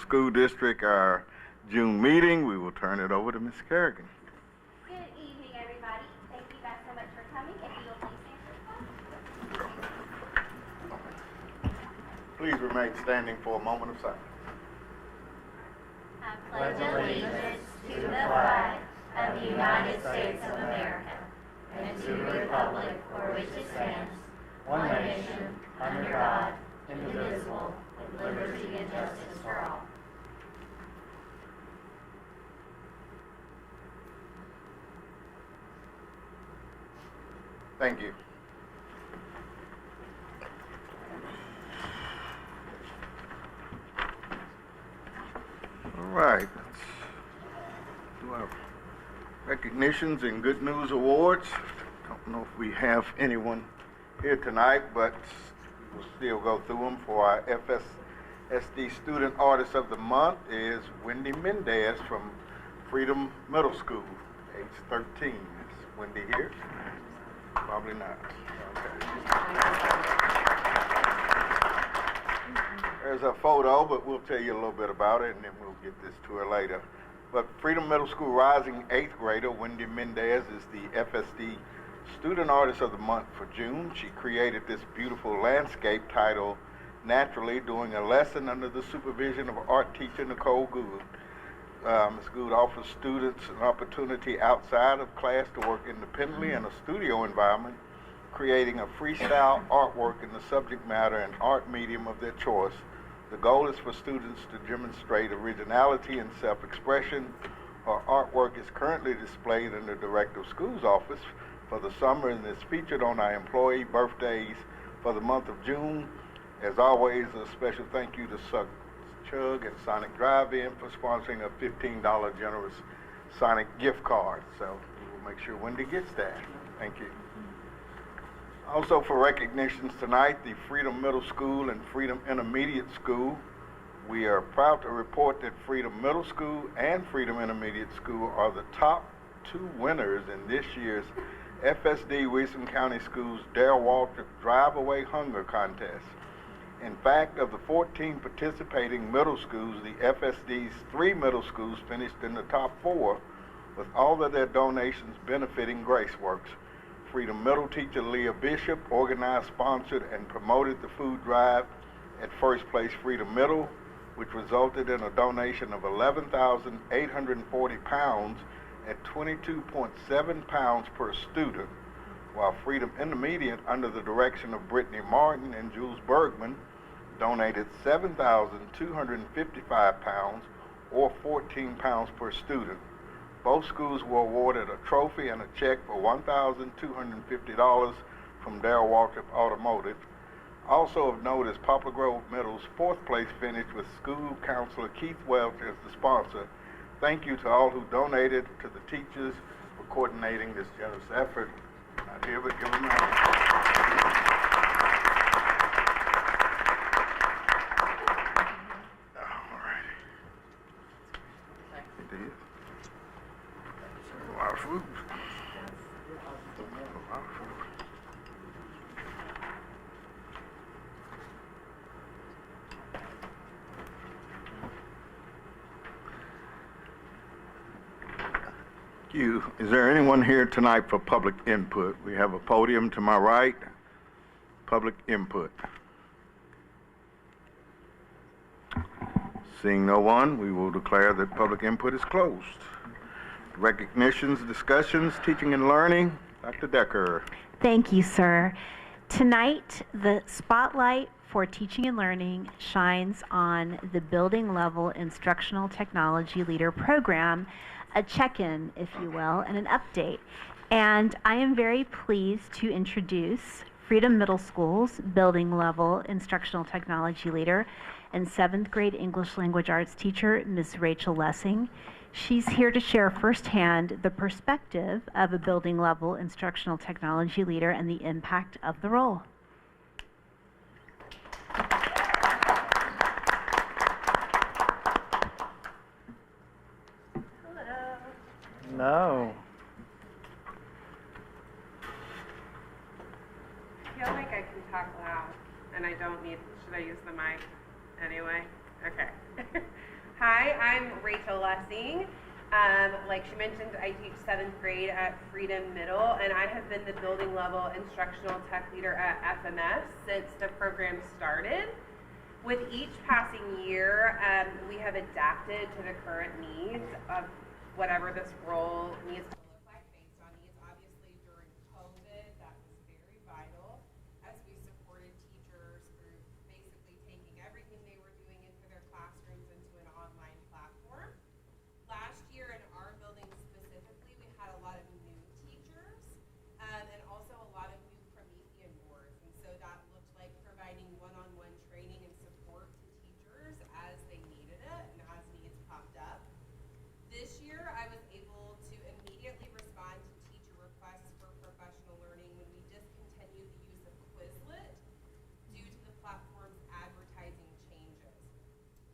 School District, our June meeting. We will turn it over to Ms. Kerrigan. Good evening, everybody. Thank you guys so much for coming. If you will please stand for the Please remain standing for a moment of silence. I pledge allegiance to the flag of the United States of America and to the republic for which it stands, one nation, under God, indivisible, with liberty and justice for all. Thank you. All right, let's do our recognitions and good news awards. Don't know if we have anyone here tonight, but we'll still go through them. For our FSSD Student Artist of the Month is Wendy Mendez from Freedom Middle School, age 13. Is Wendy here? Probably not. Okay. There's a photo, but we'll tell you a little bit about it, and then we'll get this to her later. But Freedom Middle School rising 8th grader Wendy Mendez is the FSD Student Artist of the Month for June. She created this beautiful landscape titled Naturally, doing a lesson under the supervision of art teacher Nicole Gould. Ms. Gould offers students an opportunity outside of class to work independently in a studio environment, creating a freestyle artwork in the subject matter and art medium of their choice. The goal is for students to demonstrate originality and self-expression. Her artwork is currently displayed in the Director of Schools office for the summer and is featured on our employee birthdays for the month of June. As always, a special thank you to Chug and Sonic Drive-In for sponsoring a $15 generous Sonic gift card. So we'll make sure Wendy gets that. Thank you. Also for recognitions tonight, the Freedom Middle School and Freedom Intermediate School. We are proud to report that Freedom Middle School and Freedom Intermediate School are the top 2 winners in this year's FSD Wilson County Schools Darrell Waltrip Drive Away Hunger Contest. In fact, of the 14 participating middle schools, the FSD's 3 middle schools finished in the top 4, with all of their donations benefiting GraceWorks. Freedom Middle teacher Leah Bishop organized, sponsored, and promoted the food drive at First Place Freedom Middle, which resulted in a donation of 11,840 pounds at 22.7 pounds per student, while Freedom Intermediate, under the direction of Brittany Martin and Jules Bergman, donated 7,255 pounds, or 14 pounds per student. Both schools were awarded a trophy and a check for $1,250 from Darrell Waltrip Automotive. Also of note is Poplar Grove Middle's 4th place finish with school counselor Keith Welch as the sponsor. Thank you to all who donated, to the teachers for coordinating this generous effort. Not here, but give them a hand. All righty. It is. A lot of food. A lot of food. Thank you. Is there anyone here tonight for public input? We have a podium to my right. Public input. Seeing no one, we will declare that public input is closed. Recognitions, discussions, teaching and learning. Dr. Decker. Thank you, sir. Tonight, the spotlight for teaching and learning shines on the building level instructional technology leader program, a check-in, if you will, and an update. And I am very pleased to introduce Freedom Middle School's building level instructional technology leader and 7th grade English language arts teacher, Ms. Rachel Lessing. She's here to share firsthand the perspective of a building level instructional technology leader and the impact of the role. No. I feel like I can talk loud, and I don't need, should I use the mic anyway? Okay. I'm Rachel Lessing. Like she mentioned, I teach 7th grade at Freedom Middle, and I have been the building level instructional tech leader at FMS since the program started. With each passing year, we have adapted to the current needs of whatever this role needs to look like based on needs. Obviously, during COVID, that was very vital as we supported teachers through basically taking everything they were doing into their classrooms into an online platform. Last year in our building specifically, we had a lot of new teachers and also a lot of new Promethean boards. And so that looked like providing one-on-one training and support to teachers as they needed it and as needs popped up. This year, I was able to immediately respond to teacher requests for professional learning when we discontinued the use of Quizlet due to the platform's advertising changes.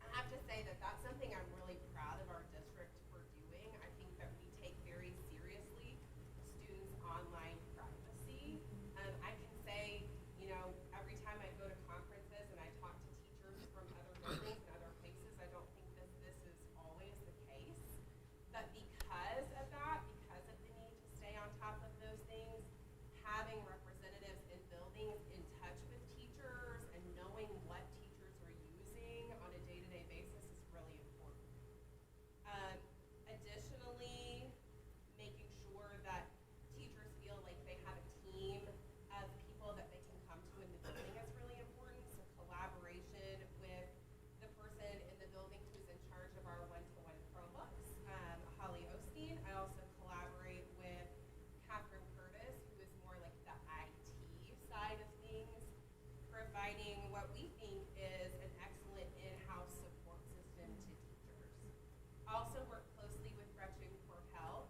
I have to say that that's something I'm really proud of our district for doing. I think that we take very seriously students' online privacy. I can say, you know, every time I go to conferences and I talk to teachers from other buildings and other places, I don't think that this is always the case. But because of that, because of the need to stay on top of those things, having representatives in buildings in touch with teachers and knowing what teachers are using on a day-to-day basis is really important. Additionally, making sure that teachers feel like they have a team of people that they can come to in the building is really important. So collaboration with the person in the building who's in charge of our one-to-one Chromebooks, Holly Osteen. I also collaborate with Catherine Curtis, who is more like the IT side of things, providing what we think is an excellent in-house support system to teachers. Also work closely with Gretchen Corpel,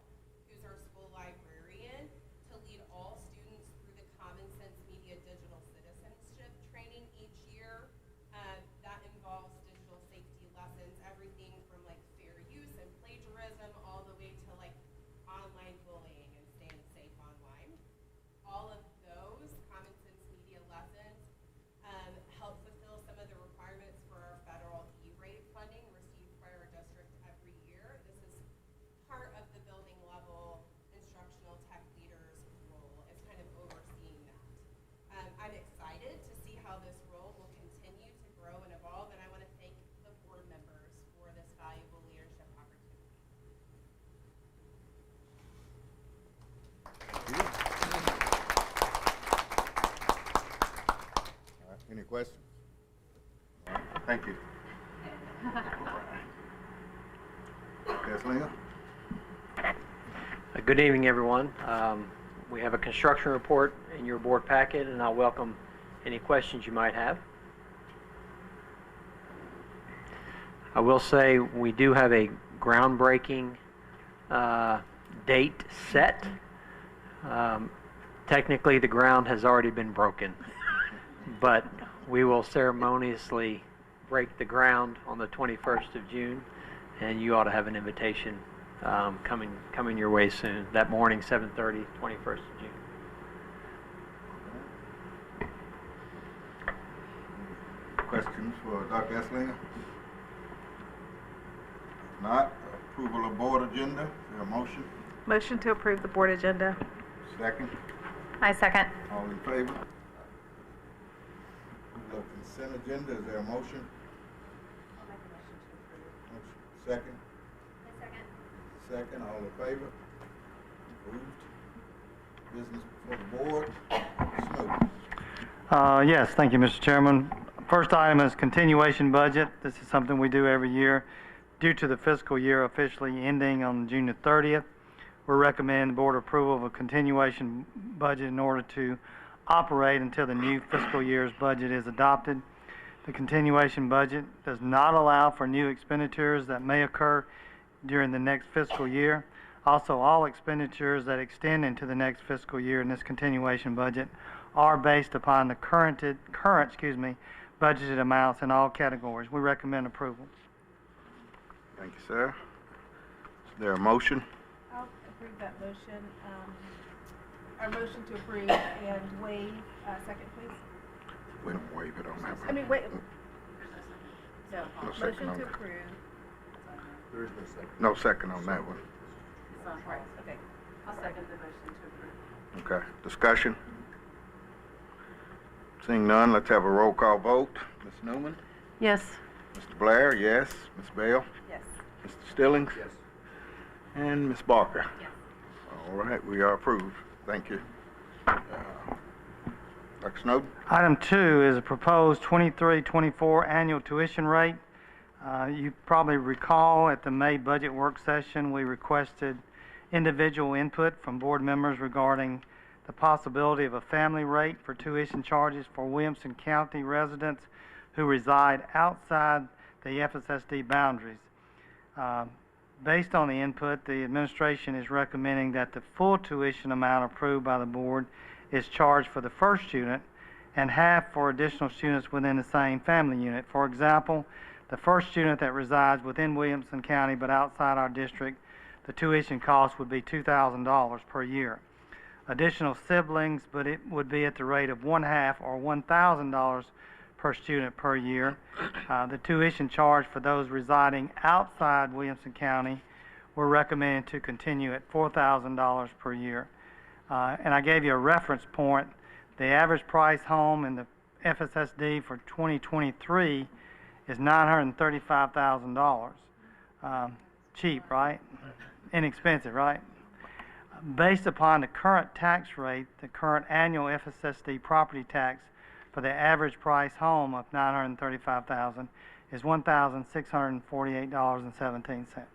who's our school librarian, to lead all students through the Common Sense Media Digital Citizenship training each year. That involves digital safety lessons, everything from like fair use and plagiarism all the way to like online bullying and staying safe online. All of those Common Sense Media lessons help fulfill some of the requirements for our federal E-rate funding received by our district every year. This is part of the building level instructional tech leader's role, is kind of overseeing that. I'm excited to see how this role will continue to grow and evolve, and I want to thank the board members for this valuable leadership opportunity. All right, any questions? All right, thank you. Kathleen? Good evening, everyone. We have a construction report in your board packet, and I'll welcome any questions you might have. I will say we do have a groundbreaking date set. Technically, the ground has already been broken, but we will ceremoniously break the ground on the 21st of June, and you ought to have an invitation coming your way soon. That morning, 7:30, 21st of June. Questions for Dr. Esslinger? If not, approval of board agenda. Is there a motion? Motion to approve the board agenda. Second. I second. All in favor? The consent agenda, is there a motion? I'll make a motion to approve. Motion. Second. Second. Second, all in favor? Approved. Business before the board. Snoop. Yes, thank you, Mr. Chairman. First item is continuation budget. This is something we do every year. Due to the fiscal year officially ending on June the 30th, we recommend the board approval of a continuation budget in order to operate until the new fiscal year's budget is adopted. The continuation budget does not allow for new expenditures that may occur during the next fiscal year. Also, all expenditures that extend into the next fiscal year in this continuation budget are based upon the current budgeted amounts in all categories. We recommend approval. Thank you, sir. Is there a motion? I'll approve that motion. Our motion to approve and waive, second please. We don't waive it on that one. I mean, wait. No, No second motion on to that. approve There is no second. No second on that one. Right, okay. I'll second the motion to approve. Okay, discussion? Seeing none, let's have a roll call vote. Ms. Newman? Yes. Mr. Blair, yes. Ms. Bell? Yes. Mr. Stillings? Yes. And Ms. Barker? Yes. All right, we are approved. Thank you. Dr. Snowden? Item 2 is a proposed 23-24 annual tuition rate. You probably recall at the May budget work session, we requested individual input from board members regarding the possibility of a family rate for tuition charges for Williamson County residents who reside outside the FSSD boundaries. Based on the input, the administration is recommending that the full tuition amount approved by the board is charged for the first student and half for additional students within the same family unit. For example, the first student that resides within Williamson County but outside our district, the tuition cost would be $2,000 per year. Additional siblings, but it would be at the rate of one-half or $1,000 per student per year. The tuition charge for those residing outside Williamson County, we're recommending to continue at $4,000 per year. And I gave you a reference point. The average price home in the FSSD for 2023 is $935,000. Cheap, right? Inexpensive, right? Based upon the current tax rate, the current annual FSSD property tax for the average price home of $935,000 is $1,648.17.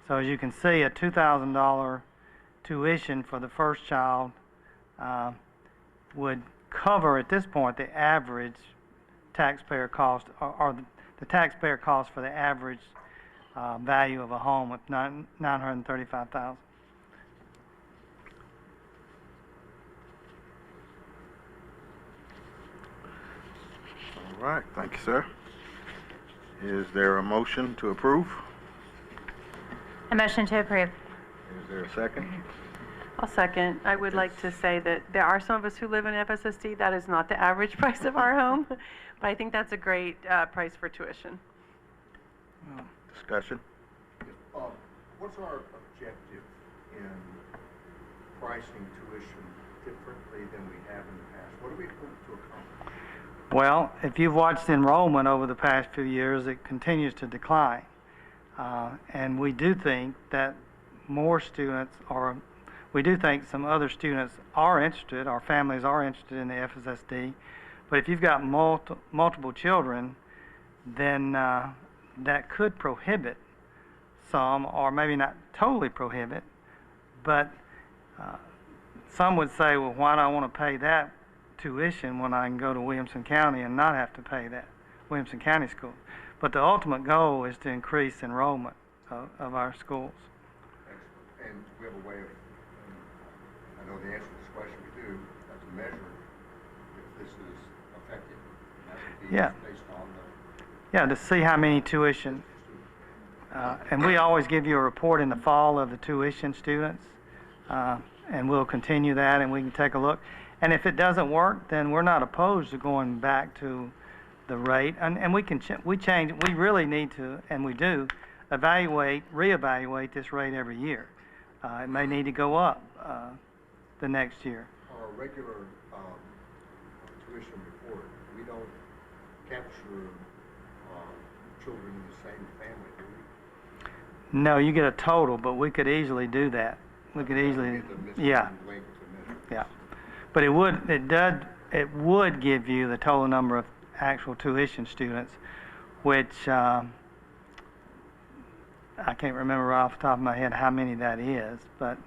So as you can see, a $2,000 tuition for the first child would cover at this point the average taxpayer cost, or the taxpayer cost for the average value of a home of $935,000. All right, thank you, sir. Is there a motion to approve? A motion to approve. Is there a second? I'll second. I would like to say that there are some of us who live in FSSD. That is not the average price of our home, but I think that's a great price for tuition. Discussion? What's our objective in pricing tuition differently than we have in the past? What do we hope to accomplish? Well, if you've watched enrollment over the past few years, it continues to decline. And we do think that more students, or we do think some other students are interested, our families are interested in the FSSD. But if you've got multiple children, then that could prohibit some, or maybe not totally prohibit, but some would say, well, why do I want to pay that tuition when I can go to Williamson County and not have to pay that, Williamson County school? But the ultimate goal is to increase enrollment of our schools. Excellent. And we have a way of, I know the answer to this question we do, to measure if this is effective. And that would be based on the Yeah, to see how many tuition. And we always give you a report in the fall of the tuition students, and we'll continue that, and we can take a look. And if it doesn't work, then we're not opposed to going back to the rate, and we can we really need to, and we do, reevaluate this rate every year. It may need to go up the next year. our regular tuition report. We don't capture children in the same family, do we? No, you get a total, but we could easily do that. We could easily, yeah. Yeah, but it would give you the total number of actual tuition students, which I can't remember off the top of my head how many that is, but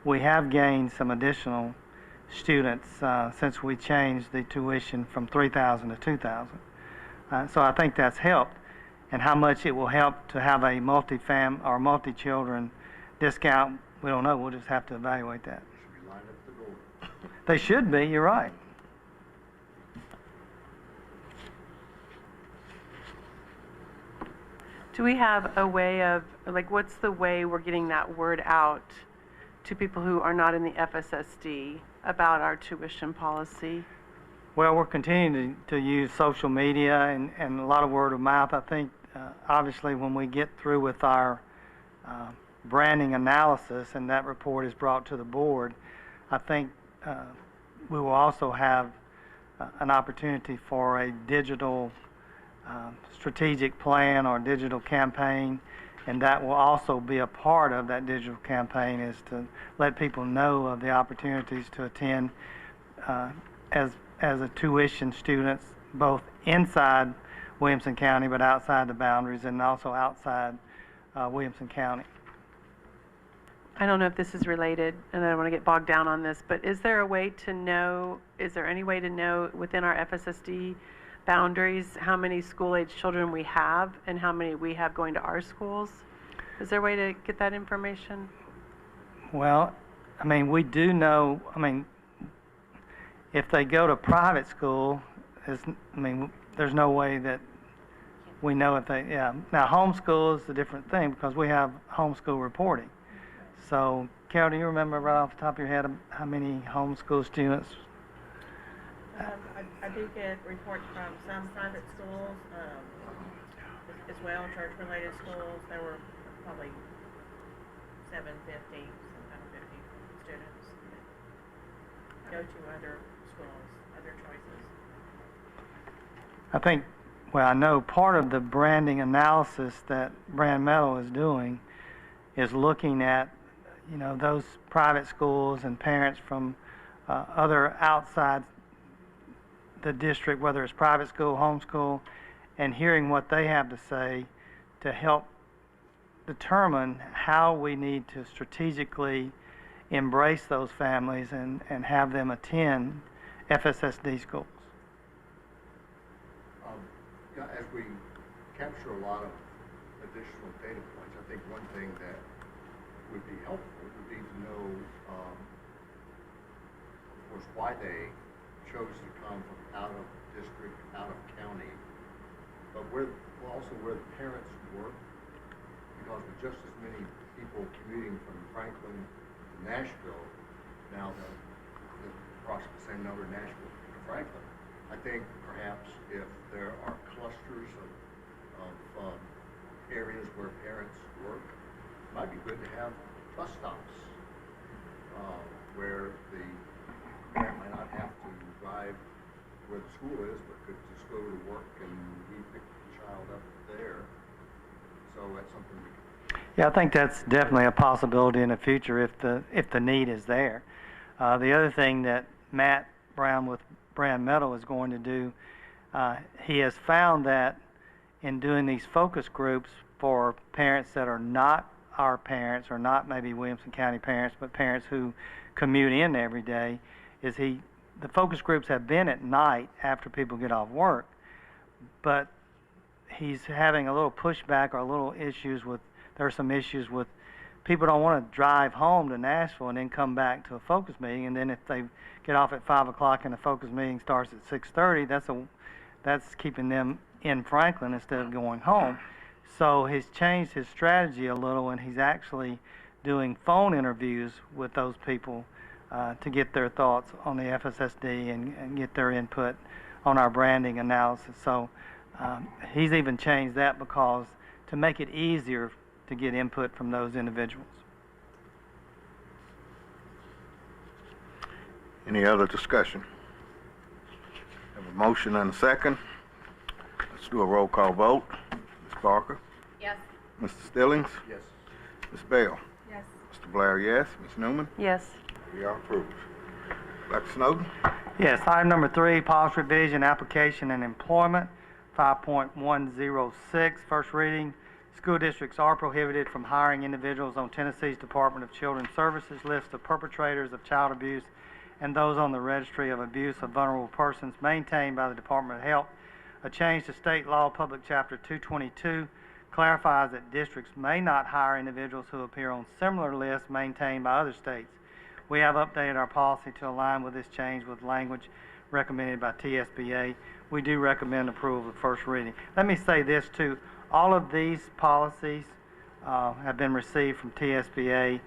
we have gained some additional students since we changed the tuition from 3,000 to 2,000. So I think that's helped, and how much it will help to have a multi-children discount, we don't know. We'll just have to evaluate that. Should be lined up at the door. They should be, you're right. Do we have a way of, like, what's the way we're getting that word out to people who are not in the FSSD about our tuition policy? Well, we're continuing to use social media and a lot of word of mouth. I think obviously when we get through with our branding analysis and that report is brought to the board, I think we will also have an opportunity for a digital strategic plan or digital campaign, and that will also be a part of that digital campaign, is to let people know of the opportunities to attend as a tuition students, both inside Williamson County but outside the boundaries, and also outside Williamson County. I don't know if this is related, and I don't want to get bogged down on this, but is there any way to know within our FSSD boundaries how many school-age children we have and how many we have going to our schools? Is there a way to get that information? Well, I mean, we do know, I mean, if they go to private school, there's no way that we know if they, yeah. Now, homeschool is a different thing because we have homeschool reporting. So, Carol, do you remember right off the top of your head how many homeschool students? I do get reports from some private schools, as well, church-related schools. There were probably 750, sometimes 50 students that go to other schools, other choices. I think, well, I know part of the branding analysis that Brand Metal is doing is looking at, you know, those private schools and parents from other outside the district, whether it's private school, homeschool, and hearing what they have to say to help determine how we need to strategically embrace those families and have them attend FSSD schools. As we capture a lot of additional data points, I think one thing that would be helpful would be to know, of course, why they chose to come from out of district, out of county, but also where the parents work, because with just as many people commuting from Franklin to Nashville, now the approximately the same number of Nashville to Franklin, I think perhaps if there are clusters of areas where parents work, it might be good to have bus stops where the parent might not have to drive where the school is, but could just go to work and we pick the child up there. So that's something we can. Yeah, I think that's definitely a possibility in the future if the need is there. The other thing that Matt Brown with Brand Metal is going to do, he has found that in doing these focus groups for parents that are not our parents or not maybe Williamson County parents, but parents who commute in every day, the focus groups have been at night after people get off work, but he's having a little pushback or a little issues with, there are some issues with people don't want to drive home to Nashville and then come back to a focus meeting, and then if they get off at 5 o'clock and the focus meeting starts at 6:30, that's keeping them in Franklin instead of going home. So he's changed his strategy a little, and he's actually doing phone interviews with those people to get their thoughts on the FSSD and get their input on our branding analysis. So he's even changed that because to make it easier to get input from those individuals. Any other discussion? Have a motion and a second. Let's do a roll call vote. Ms. Parker? Yes. Mr. Stillings? Yes. Ms. Bell? Yes. Mr. Blair, yes. Ms. Newman? Yes. We are approved. Dr. Snowden? Yes, item number 3, policy revision, application and employment, 5.106, first reading. School districts are prohibited from hiring individuals on Tennessee's Department of Children's Services list of perpetrators of child abuse and those on the registry of abuse of vulnerable persons maintained by the Department of Health. A change to state law, public chapter 222, clarifies that districts may not hire individuals who appear on similar lists maintained by other states. We have updated our policy to align with this change with language recommended by TSBA. We do recommend approval of first reading. Let me say this too. All of these policies have been received from TSBA,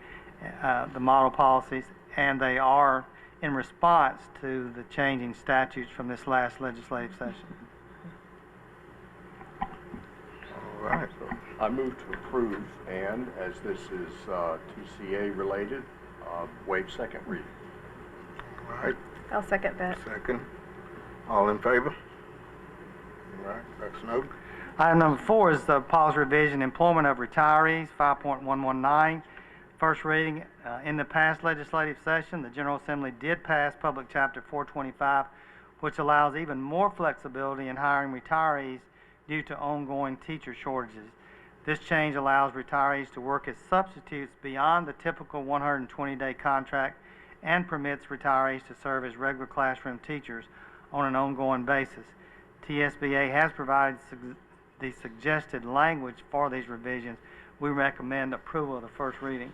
the model policies, and they are in response to the changing statutes from this last legislative session. All All right. I move to approve, and as this is TCA related, waive second reading. All right. I'll second that. Second. All in favor? All right, that's noted. Item number 4 is the policy revision employment of retirees, 5.119. First reading. In the past legislative session, the General Assembly did pass Public Chapter 425, which allows even more flexibility in hiring retirees due to ongoing teacher shortages. This change allows retirees to work as substitutes beyond the typical 120-day contract and permits retirees to serve as regular classroom teachers on an ongoing basis. TSBA has provided the suggested language for these revisions. We recommend approval of the first reading.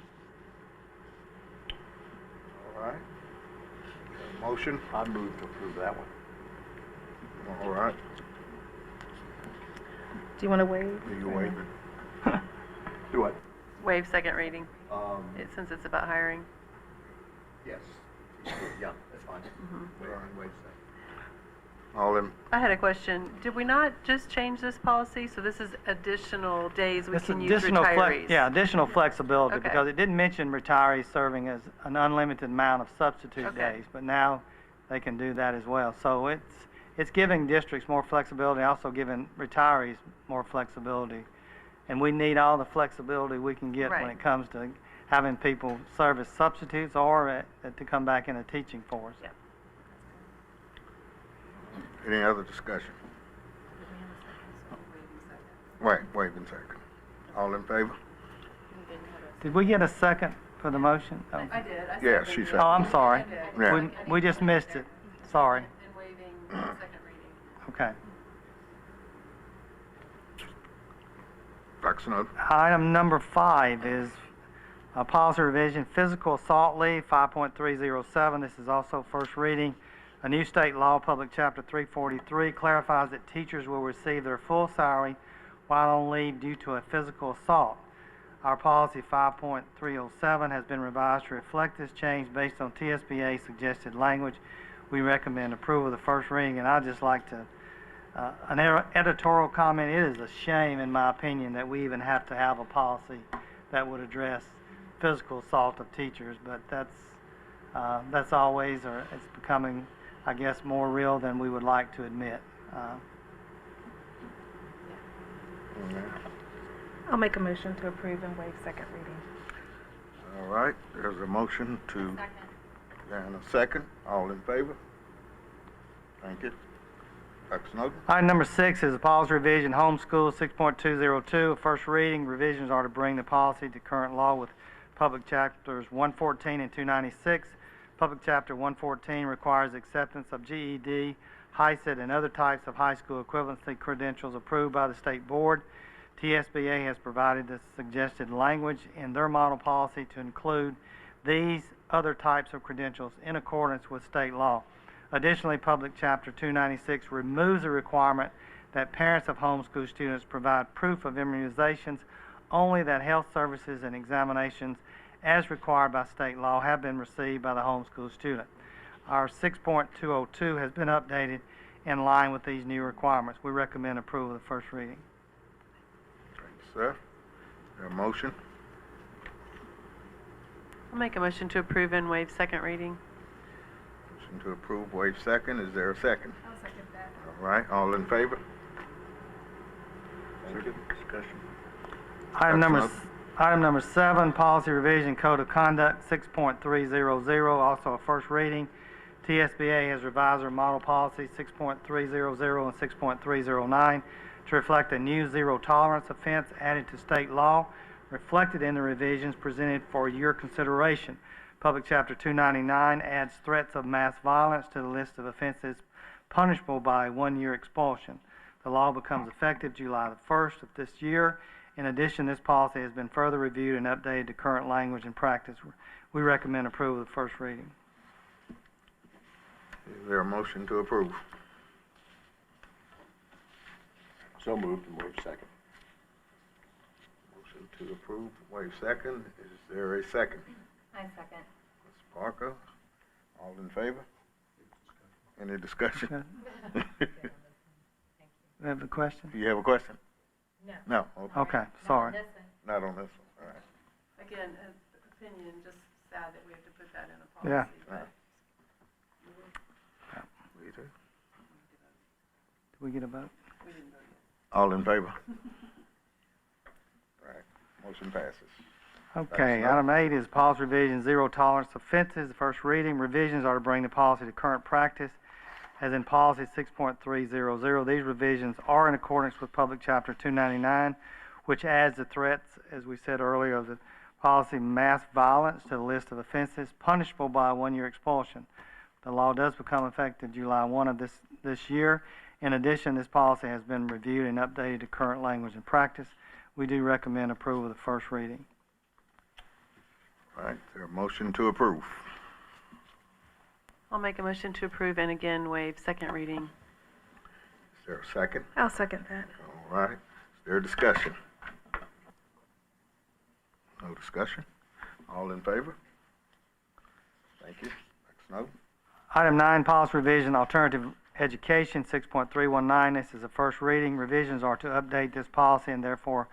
All right. Motion? I move to approve that one. All right. Do you want to waive? Do you waive it? Do what? Waive second reading, since it's about hiring. Yes. Yeah, that's fine. Waive second. All in, I had a question. Did we not just change this policy? So this is additional days we This can use additional retirees? yeah, additional flexibility, Okay. because it didn't mention retirees serving as an unlimited amount of substitute Okay. days, but now they can do that as well. So it's giving districts more flexibility, also giving retirees more flexibility. And we need all the flexibility we can get when Right. it comes to having people serve as substitutes or to come back into teaching for us. Yeah. any other discussion? Right, waiving second. All in favor? Did we get a second for the motion? Oh, I did. I Yeah, seconded she it. said. Oh, I'm sorry. Yeah. We just missed it. Sorry. And waiving second reading. Okay. That's noted. Item number 5 is a policy revision, physical assault leave, 5.307. This is also first reading. A new state law, Public Chapter 343, clarifies that teachers will receive their full salary while on leave due to a physical assault. Our policy 5.307 has been revised to reflect this change based on TSBA suggested language. We recommend approval of the first reading, and I'd just like to an editorial comment. It is a shame, in my opinion, that we even have to have a policy that would address physical assault of teachers, but that's always, or it's becoming, I guess, more real than we would like to admit. I'll make a motion to approve and waive second reading. All right, there's a motion to, and a second. All in favor? Thank you. That's noted. Item number 6 is a policy revision, homeschool 6.202. A first reading. Revisions are to bring the policy to current law with Public Chapters 114 and 296. Public Chapter 114 requires acceptance of GED, HISET, and other types of high school equivalency credentials approved by the state board. TSBA has provided the suggested language in their model policy to include these other types of credentials in accordance with state law. Additionally, Public Chapter 296 removes the requirement that parents of homeschool students provide proof of immunizations, only that health services and examinations as required by state law have been received by the homeschool student. Our 6.202 has been updated in line with these new requirements. We recommend approval of the first reading. Thank you, sir. A motion? I'll make a motion to approve and waive second reading. Motion to approve, waive second. Is there a second? I'll second that. All right, all in favor? Thank you. Discussion. Item number 7, policy revision, code of conduct 6.300, also a first reading. TSBA has revised their model policy 6.300 and 6.309 to reflect a new zero tolerance offense added to state law, reflected in the revisions presented for your consideration. Public Chapter 299 adds threats of mass violence to the list of offenses punishable by 1-year expulsion. The law becomes effective July the 1st of this year. In addition, this policy has been further reviewed and updated to current language and practice. We recommend approval of the first reading. Is there a motion to approve? So moved and waive second. Motion to approve, waive second. Is there a second? I second. Ms. Parker, all in favor? Any discussion? You have a question? Do you have a question? No, okay. Okay, sorry. Not on this one, all right. Again, opinion, just sad that we have to put that in a Yeah. policy. But We do. Did we get a vote? we didn't vote yet. All in favor? All right, motion passes. Okay, Thanks, item 8 is policy revision, zero tolerance offenses. The first reading, revisions are to bring the policy to current practice, as in policy 6.300. These revisions are in accordance with Public Chapter 299, which adds the threats, as we said earlier, of the policy mass violence to the list of offenses punishable by a 1-year expulsion. The law does become effective July 1 of this year. In addition, this policy has been reviewed and updated to current language and practice. We do recommend approval of the first reading. All right, is there a motion to approve? I'll make a motion to approve and again waive second reading. Is there a second? I'll second that. All right, is there a discussion? No discussion? All in favor? Thank you. Next note. Item 9, policy revision, alternative education, 6.319. This is the first reading. Revisions are to update this policy and therefore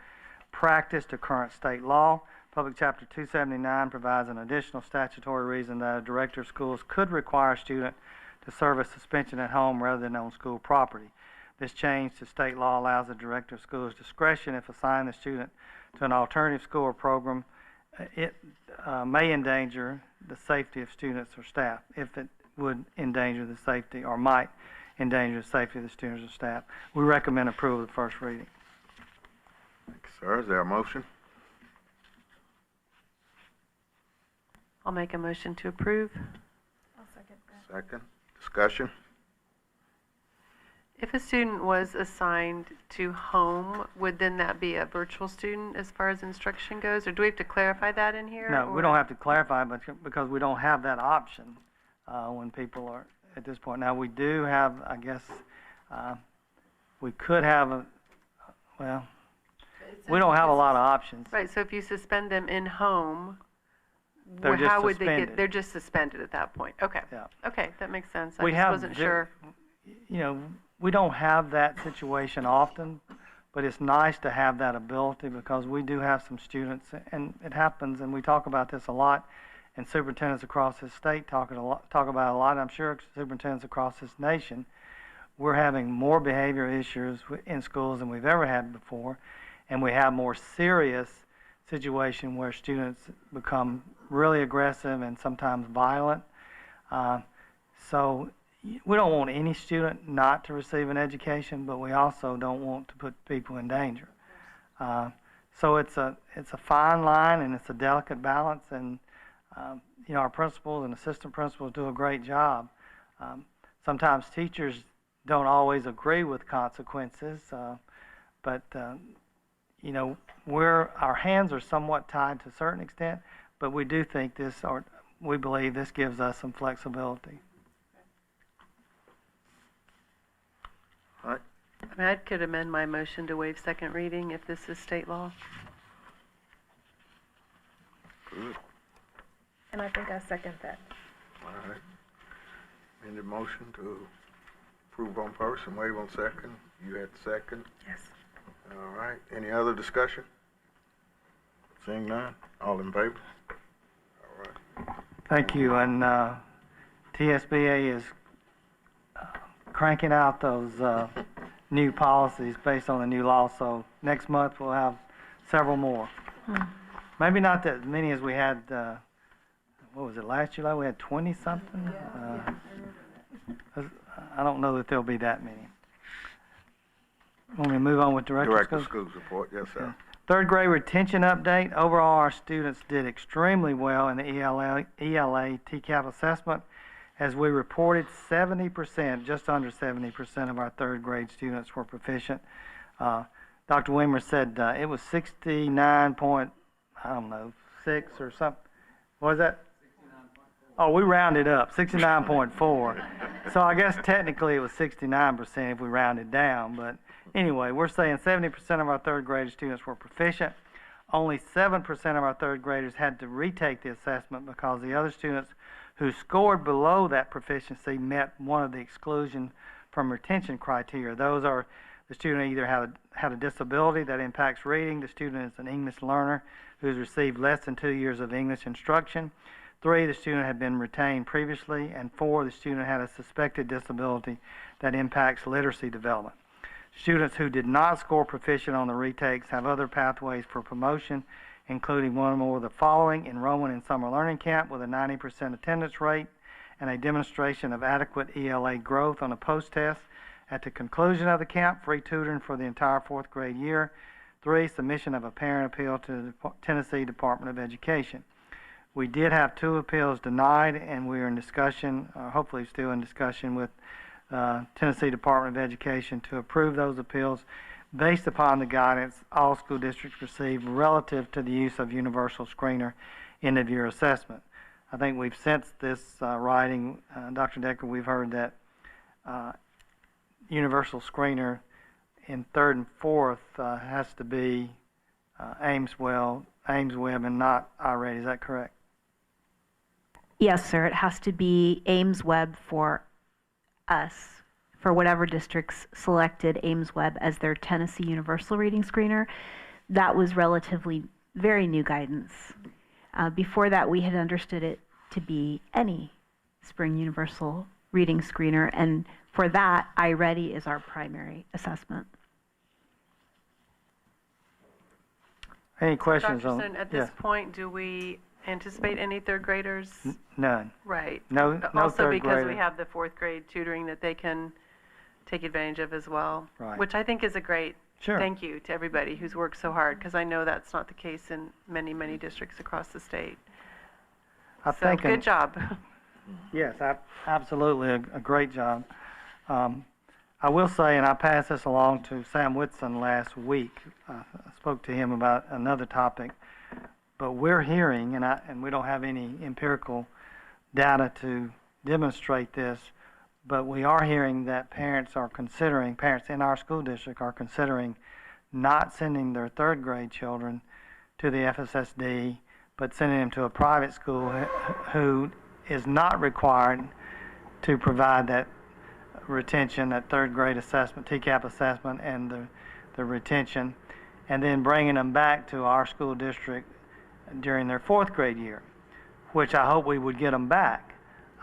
practice to current state law. Public Chapter 279 provides an additional statutory reason that a director of schools could require a student to serve a suspension at home rather than on school property. This change to state law allows the director of schools discretion if assigning the student to an alternative school or program. It may endanger the safety of students or staff if it would endanger the safety or might endanger the safety of the students or staff. We recommend approval of the first reading. Thank you, sir. Is there a motion? I'll make a motion to approve. I'll second that. Second. Discussion? If a student was assigned to home, would then that be a virtual student as far as instruction goes? Or do we have to clarify that in here? No, or- we don't have to clarify, but because we don't have that option when people are at this point. Now, we do have, I guess, we could have we don't have a lot of options. Right, so if you suspend them in home, They're just how would they suspended. get, they're just suspended at that point? Okay. Yeah. Okay, that makes sense. We I just have wasn't sure. You know, we don't have that situation often, but it's nice to have that ability because we do have some students, and it happens, and we talk about this a lot, and superintendents across this state talk about it a lot. I'm sure superintendents across this nation, we're having more behavior issues in schools than we've ever had before, and we have more serious situation where students become really aggressive and sometimes violent. So we don't want any student not to receive an education, but we also don't want to put people in danger. So it's a fine line and it's a delicate balance, and you know, our principals and assistant principals do a great job. Sometimes teachers don't always agree with consequences, but you know, our hands are somewhat tied to a certain extent, but we do think we believe this gives us some flexibility. All right. I mean, I could amend my motion to waive second reading if this is state law. Good. And I think I second that. All right. Any motion to approve on first and waive on second? You had second. Yes. All right. Any other discussion? Seeing none. All in favor? All right. Thank you. And TSBA is cranking out those new policies based on the new law. So next month we'll have several more. Maybe not that many as we had. What was it, last July? We had 20 something. I don't know that there'll be that many. Want me to move on with Director of Schools? Schools report. Yes, sir. Third grade retention update. Overall, our students did extremely well in the ELA TCAP assessment. As we reported, 70%, just under 70% of our third grade students were proficient. Dr. Weimer said it was 69 point, I don't know, 6 or something. What was that? Oh, we rounded up, 69.4. So I guess technically it was 69% if we rounded down. But anyway, we're saying 70% of our third grade students were proficient. Only 7% of our third graders had to retake the assessment because the other students who scored below that proficiency met one of the exclusion from retention criteria. Those are The student either had a disability that impacts reading. The student is an English learner who's received less than 2 years of English instruction. 3, the student had been retained previously. And 4, the student had a suspected disability that impacts literacy development. Students who did not score proficient on the retakes have other pathways for promotion, including one or more of the following: enrollment in summer learning camp with a 90% attendance rate and a demonstration of adequate ELA growth on a post-test. At the conclusion of the camp, free tutoring for the entire 4th grade year. 3, submission of a parent appeal to the Tennessee Department of Education. We did have 2 appeals denied, and we are in discussion, hopefully still in discussion with Tennessee Department of Education to approve those appeals based upon the guidance all school districts receive relative to the use of universal screener end of year assessment. I think we've since this writing, Dr. Decker, we've heard that universal screener in 3rd and 4th has to be Ames Web, and not iReady. Is that correct? Yes, sir. It has to be Ames Web for us, for whatever districts selected Ames Web as their Tennessee Universal Reading Screener. That was relatively very new guidance. Before that, we had understood it to be any Spring Universal Reading Screener, and for that, iReady is our primary assessment. Any questions Dr. on? Stone, at this point, do we anticipate any 3rd graders? None. Right. No Also 3rd because grader. we have the 4th grade tutoring that they can take advantage of as well. Right. Which I think is a great Sure. thank you to everybody who's worked so hard, because I know that's not the case in many, many districts across the state. I So think good job. Yes, absolutely a great job. I will say, and I passed this along to Sam Whitson last week. I spoke to him about another topic, but we're hearing, and we don't have any empirical data to demonstrate this, but we are hearing that parents in our school district are considering not sending their 3rd grade children to the FSSD, but sending them to a private school who is not required to provide that retention, that 3rd grade assessment, TCAP assessment, and the retention, and then bringing them back to our school district during their 4th grade year, which I hope we would get them back.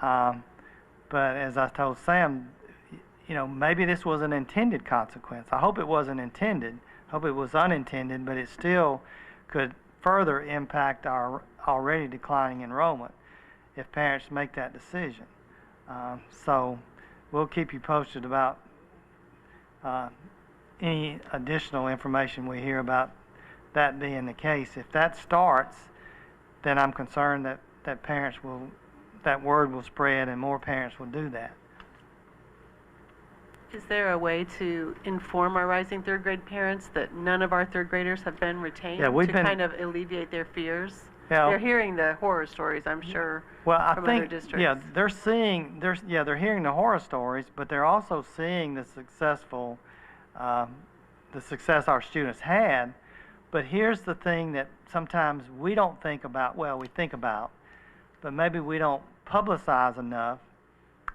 But as I told Sam, maybe this was an intended consequence. I hope it wasn't intended. I hope it was unintended, but it still could further impact our already declining enrollment if parents make that decision. So we'll keep you posted about any additional information we hear about that being the case. If that starts, then I'm concerned that that word will spread and more parents will do that. Is there a way to inform our rising 3rd grade parents that none of our 3rd graders have been retained to kind of alleviate their fears? Yeah. They're hearing the horror stories, I'm sure, Well, I from think other districts. yeah, they're hearing the horror stories, but they're also seeing the success our students had. But here's the thing that sometimes we don't think about. Well, we think about, but maybe we don't publicize enough,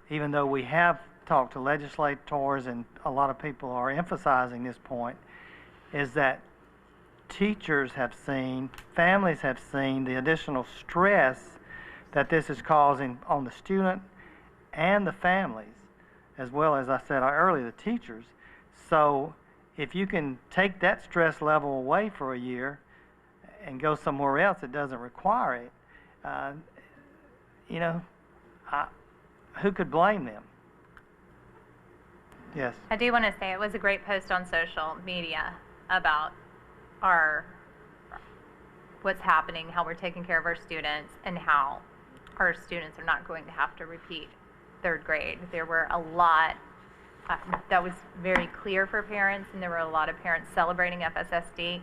even though we have talked to legislators and a lot of people are emphasizing this point, is that teachers have seen, families have seen the additional stress that this is causing on the student and the families, as well as I said earlier, the teachers. So if you can take that stress level away for a year and go somewhere else that doesn't require it, who could blame them? Yes. I do want to say it was a great post on social media about what's happening, how we're taking care of our students, and how our students are not going to have to repeat 3rd grade. There were a lot that was very clear for parents, and there were a lot of parents celebrating FSSD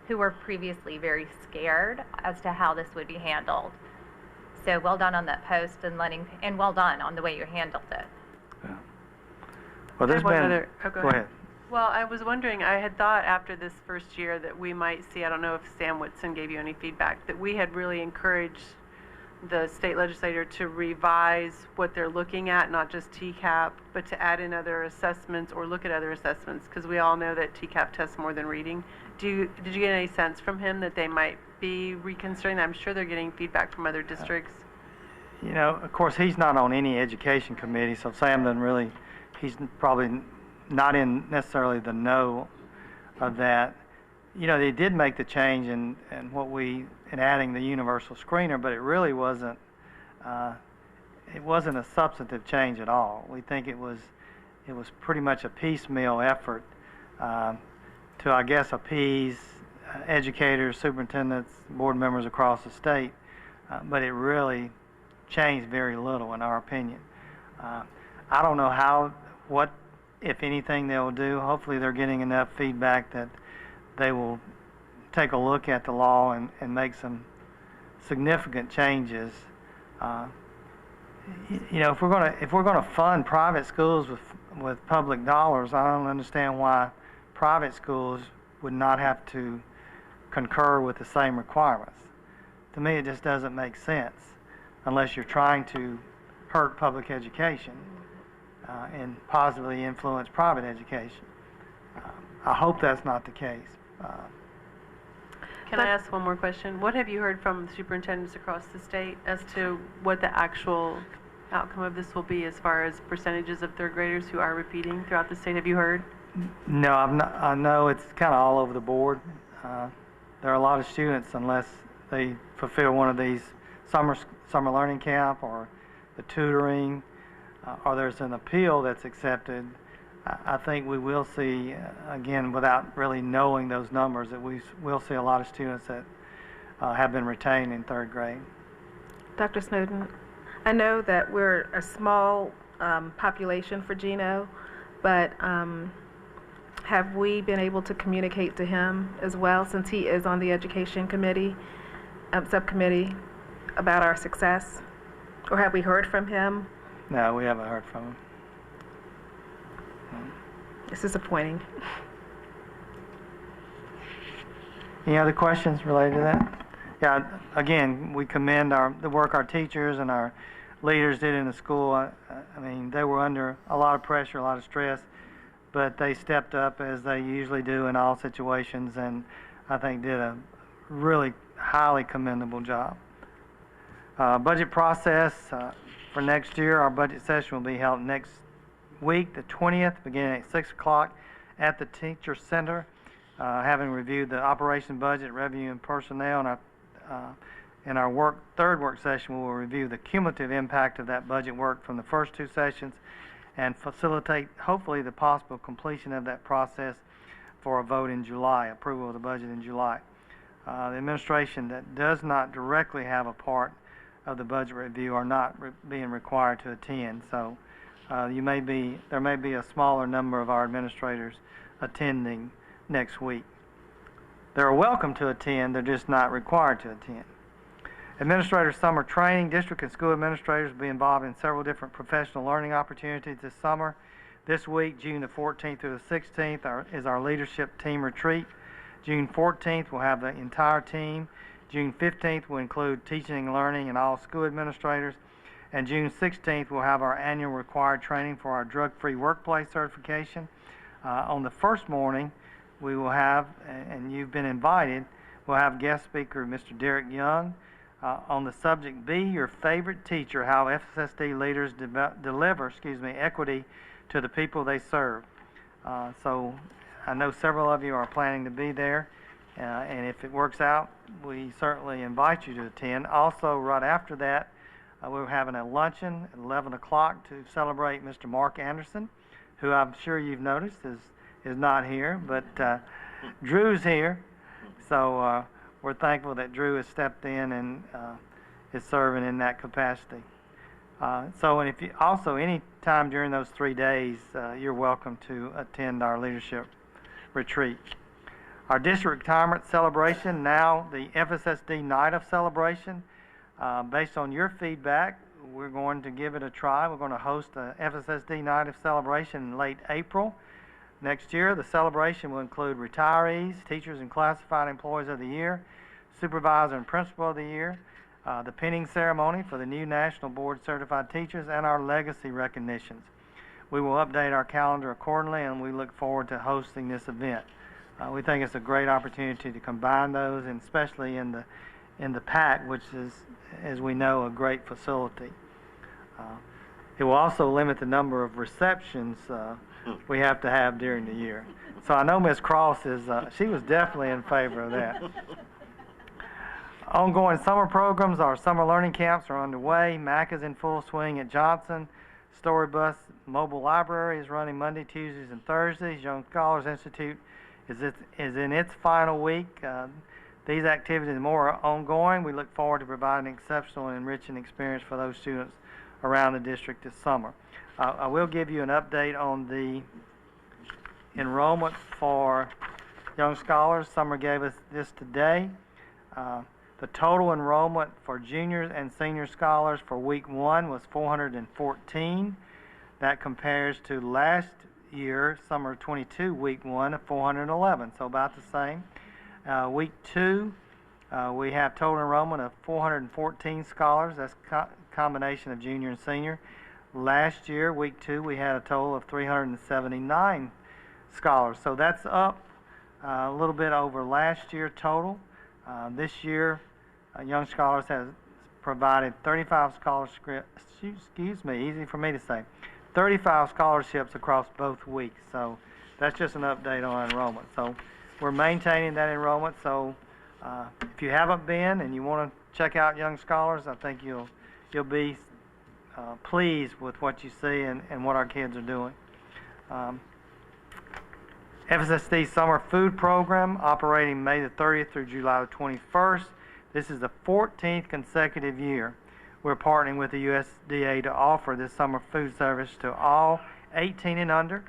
who were previously very scared as to how this would be handled. So well done on that post and well done on the way you handled it. Yeah. Well, I have one other- go ahead. Well, I was wondering, I had thought after this first year that we might see, I don't know if Sam Whitson gave you any feedback, that we had really encouraged the state legislature to revise what they're looking at, not just TCAP, but to add in other assessments or look at other assessments, because we all know that TCAP tests more than reading. Did you get any sense from him that they might be reconsidering that? I'm sure they're getting feedback from other districts. You know, of course, he's not on any education committee, so Sam doesn't really, he's probably not in necessarily the know of that. You know, they did make the change in adding the universal screener, but it really wasn't a substantive change at all. We think it was pretty much a piecemeal effort to, I guess, appease educators, superintendents, board members across the state, but it really changed very little in our opinion. I don't know what, if anything, they will do. Hopefully they're getting enough feedback that they will take a look at the law and make some significant changes. You know, if we're gonna fund private schools with public dollars, I don't understand why private schools would not have to concur with the same requirements. To me, it just doesn't make sense unless you're trying to hurt public education and positively influence private education. I hope that's not the case. Can I ask one more question? What have you heard from superintendents across the state as to what the actual outcome of this will be as far as percentages of third graders who are repeating throughout the state? Have you heard? No, I know it's kind of all over the board. There are a lot of students, unless they fulfill one of these summer learning camp or the tutoring, or there's an appeal that's accepted. I think we will see, again, without really knowing those numbers, that we will see a lot of students that have been retained in third grade. Dr. Snowden, I know that we're a small population for Gino, but have we been able to communicate to him as well, since he is on the education committee, subcommittee, about our success? Or have we heard from him? No, we haven't heard from him. It's disappointing. Any other questions related to that? Yeah, again, we commend the work our teachers and our leaders did in the school. I mean, they were under a lot of pressure, a lot of stress, but they stepped up as they usually do in all situations, and I think did a really highly commendable job. Budget process for next year, our budget session will be held next week, the 20th, beginning at 6 o'clock at the Teacher Center. Having reviewed the operation budget, revenue, and personnel, and in our third work session, we will review the cumulative impact of that budget work from the first two sessions and facilitate, hopefully, the possible completion of that process for a vote in July, approval of the budget in July. The administration that does not directly have a part of the budget review are not being required to attend, so there may be a smaller number of our administrators attending next week. They're welcome to attend, they're just not required to attend. Administrator summer training. District and school administrators will be involved in several different professional learning opportunities this summer. This week, June the 14th through the 16th, is our leadership team retreat. June 14th, we'll have the entire team. June 15th will include teaching and learning and all school administrators. And June 16th, we'll have our annual required training for our drug-free workplace certification. On the first morning, we will have, and you've been invited, we'll have guest speaker Mr. Derek Young on the subject, Be Your Favorite Teacher, How FSSD Leaders Deliver Equity to the People They Serve. So I know several of you are planning to be there, and if it works out, we certainly invite you to attend. Also, right after that, we're having a luncheon at 11 o'clock to celebrate Mr. Mark Anderson, who I'm sure you've noticed is not here, but Drew's here. So we're thankful that Drew has stepped in and is serving in that capacity. So, and if you also, any time during those 3 days, you're welcome to attend our leadership retreat. Our district retirement celebration, now the FSSD Night of Celebration. Based on your feedback, we're going to give it a try. We're going to host a FSSD Night of Celebration in late April. Next year, the celebration will include retirees, teachers and classified employees of the year, supervisor and principal of the year, the pinning ceremony for the new National Board Certified Teachers, and our legacy recognitions. We will update our calendar accordingly, and we look forward to hosting this event. We think it's a great opportunity to combine those, and especially in the PAC, which is, as we know, a great facility. It will also limit the number of receptions we have to have during the year. So I know Ms. Cross is, she was definitely in favor of that. Ongoing summer programs, our summer learning camps are underway. MAC is in full swing at Johnson. Storybus Mobile Library is running Monday, Tuesdays, and Thursdays. Young Scholars Institute is in its final week. These activities and more are ongoing. We look forward to providing an exceptional and enriching experience for those students around the district this summer. I will give you an update on the enrollment for Young Scholars. Summer gave us this today. The total enrollment for juniors and senior scholars for week 1 was 414. That compares to last year, summer 22, week 1 of 411, so about the same. Week 2, we have total enrollment of 414 scholars. That's a combination of junior and senior. Last year, week 2, we had a total of 379 scholars. So that's up a little bit over last year total. This year, Young Scholars has provided 35 scholarships, easy for me to say, 35 scholarships across both weeks. So that's just an update on enrollment. So we're maintaining that enrollment. So if you haven't been and you want to check out Young Scholars, I think you'll be pleased with what you see and what our kids are doing. FSSD Summer Food Program operating May the 30th through July the 21st. This is the 14th consecutive year we're partnering with the USDA to offer this summer food service to all 18 and under,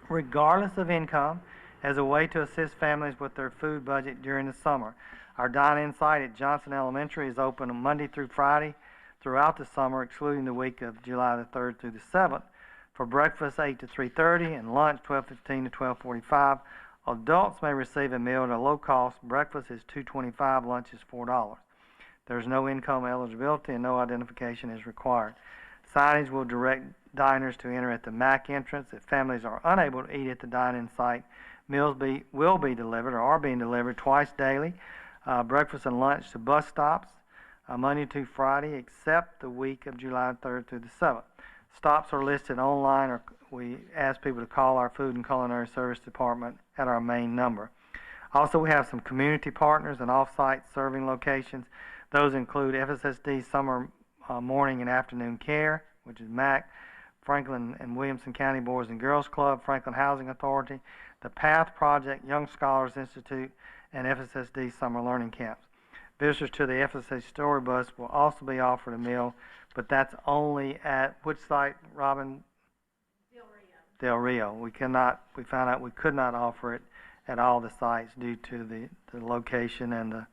regardless of income, as a way to assist families with their food budget during the summer. Our dine-in site at Johnson Elementary is open on Monday through Friday throughout the summer, excluding the week of July the 3rd through the 7th. For breakfast, 8 to 3:30, and lunch, 12:15 to 12:45. Adults may receive a meal at a low cost. Breakfast is $2.25, lunch is $4. There's no income eligibility and no identification is required. Signage will direct diners to enter at the MAC entrance. If families are unable to eat at the dine-in site, meals will be delivered or are being delivered twice daily. Breakfast and lunch to bus stops, Monday to Friday, except the week of July 3rd through the 7th. Stops are listed online, or we ask people to call our Food and Culinary Service Department at our main number. Also, we have some community partners and off-site serving locations. Those include FSSD Summer Morning and Afternoon Care, which is MAC, Franklin and Williamson County Boys and Girls Club, Franklin Housing Authority, the PATH Project, Young Scholars Institute, and FSSD Summer Learning Camps. Visitors to the FSSD Story Bus will also be offered a meal, but that's only at which site, Robin? Del Rio. We found out we could not offer it at all the sites due to the location and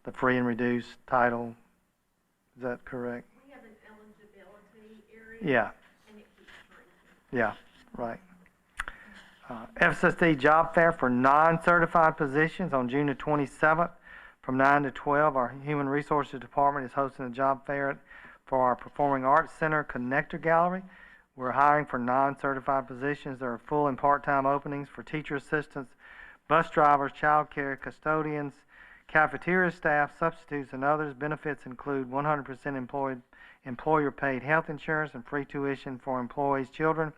the free and reduced title. Is that correct? We have an eligibility area. Yeah. And it keeps free. Yeah, right. FSSD Job Fair for non-certified positions on June the 27th from 9 to 12. Our Human Resources Department is hosting a job fair for our Performing Arts Center Connector Gallery. We're hiring for non-certified positions. There are full and part-time openings for teacher assistants, bus drivers, child care, custodians, cafeteria staff, substitutes, and others. Benefits include 100% employer-paid health insurance and free tuition for employees' children.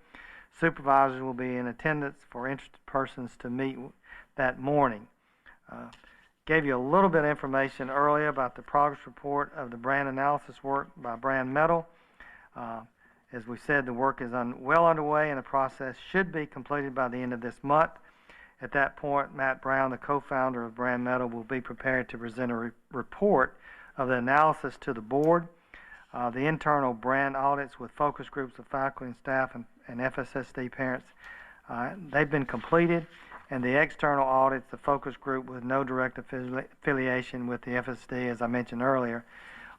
Supervisors will be in attendance for interested persons to meet that morning. Gave you a little bit of information earlier about the progress report of the brand analysis work by Brand Metal. As we said, the work is well underway and the process should be completed by the end of this month. At that point, Matt Brown, the co-founder of Brand Metal, will be prepared to present a report of the analysis to the board. The internal brand audits with focus groups of faculty and staff and FSSD parents, they've been completed, and the external audits, the focus group with no direct affiliation with the FSSD, as I mentioned earlier,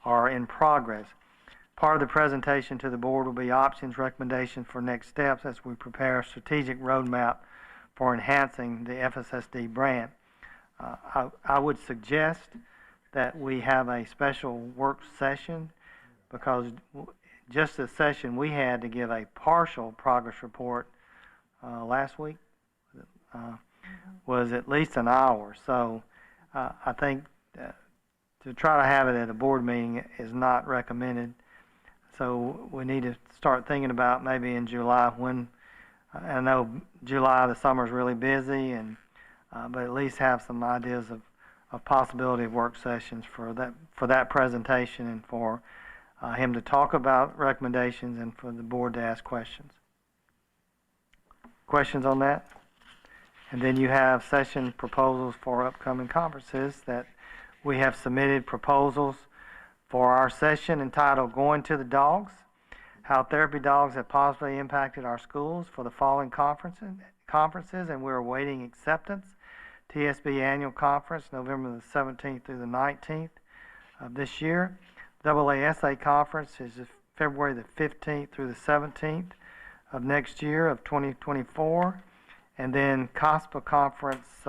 are in progress. Part of the presentation to the board will be options, recommendations for next steps as we prepare a strategic roadmap for enhancing the FSSD brand. I would suggest that we have a special work session, because just the session we had to give a partial progress report last week was at least an hour. So I think to try to have it at a board meeting is not recommended. So we need to start thinking about maybe in July, when I know July, the summer's really busy, and but at least have some ideas of possibility of work sessions for that presentation, and for him to talk about recommendations, and for the board to ask questions. Questions on that? And then you have session proposals for upcoming conferences that we have submitted proposals for our session entitled Going to the Dogs, How Therapy Dogs Have Positively Impacted Our Schools, for the following conferences, and we're awaiting acceptance. TSB Annual Conference, November the 17th through the 19th of this year. AASA Conference is February the 15th through the 17th of next year of 2024. And then COSPA Conference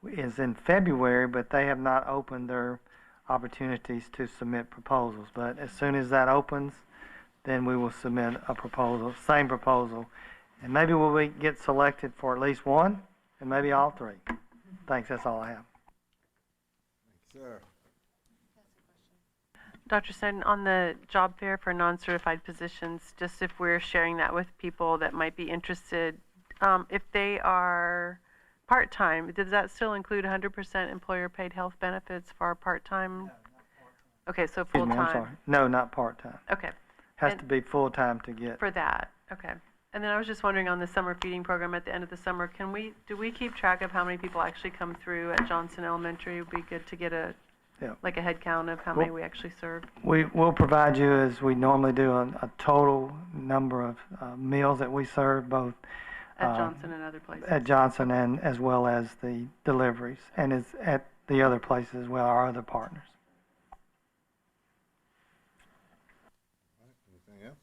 is in February, but they have not opened their opportunities to submit proposals. But as soon as that opens, then we will submit a proposal, same proposal. And maybe we'll get selected for at least one, and maybe all three. Thanks, that's all I have. Thanks, sir. Dr. Snowden, on the job fair for non-certified positions, just if we're sharing that with people that might be interested, if they are part-time, does that still include 100% employer-paid health benefits for our part-time? No, not part-time. Okay, so Excuse me, I'm full-time. sorry. No, not part-time. Okay. Has And- to be full-time to get. For that, okay. And then I was just wondering, on the summer feeding program at the end of the summer, do we keep track of how many people actually come through at Johnson Elementary? It would be good to get a head count of how many we actually serve. We will provide you, as we normally do, a total number of meals that we serve, both At Johnson and other places. at Johnson, and as well as the deliveries, and it's at the other places as well, our other partners. All right, anything else?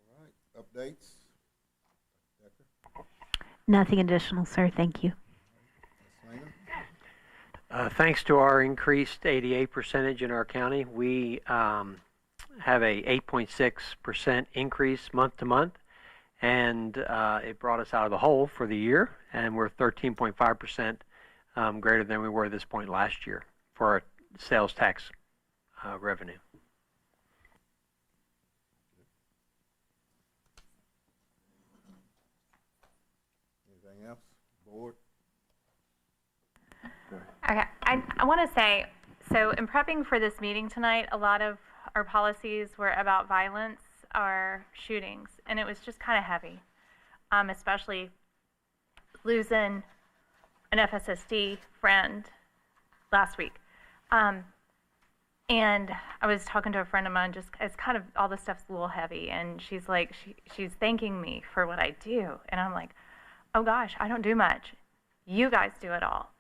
All right, updates? Decker? Nothing additional, sir. Thank you. Ms. Lena? Thanks to our increased ADA percentage in our county, we have a 8.6% increase month to month, and it brought us out of the hole for the year, and we're 13.5% greater than we were at this point last year for our sales tax revenue. Anything else? Board? Okay, I want to say, so in prepping for this meeting tonight, a lot of our policies were about violence or shootings, and it was just kind of heavy, especially losing an FSSD friend last week. And I was talking to a friend of mine, just, it's kind of, all this stuff's a little heavy, and she's like, she's thanking me for what I do, and I'm like, oh gosh, I don't do much. You guys do it all.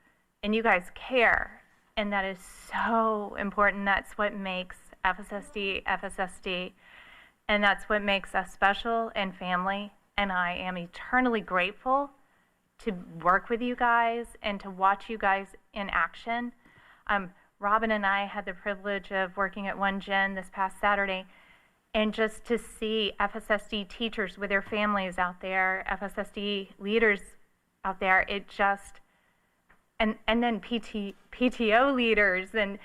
And you guys care, and that is so important. That's what makes FSSD, and that's what makes us special and family, and I am eternally grateful to work with you guys and to watch you guys in action. Robin and I had the privilege of working at One Gen this past Saturday, and just to see FSSD teachers with their families out there, FSSD leaders out there, it just, and then PTO leaders, and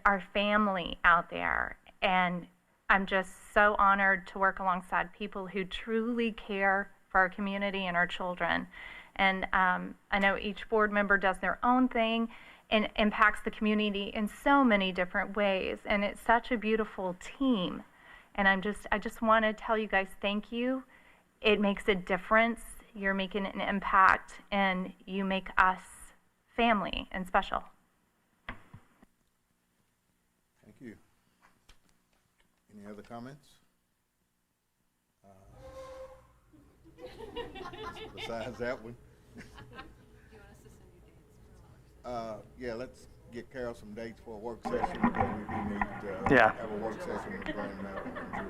our family out there, and I'm just so honored to work alongside people who truly care for our community and our children. And I know each board member does their own thing and impacts the community in so many different ways, and it's such a beautiful team. And I just want to tell you guys thank you. It makes a difference. You're making an impact, and you make us family and special. Thank you. Any other comments? Besides that one? Yeah, let's get Carol some dates for a work session, because we do need to have a work session with Grand Mountain in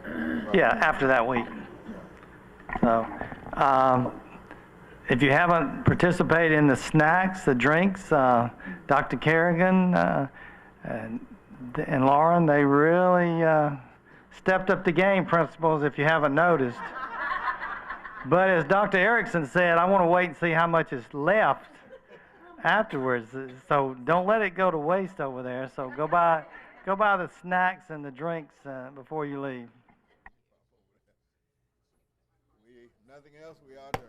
July. Yeah, after that week. So, if you haven't participated in the snacks, the drinks, Dr. Kerrigan and Lauren, they really stepped up the game, principals, if you haven't noticed. But as Dr. Erickson said, I want to wait and see how much is left afterwards. So don't let it go to waste over there. So go buy the snacks and the drinks before you leave. Nothing else, we are adjourned.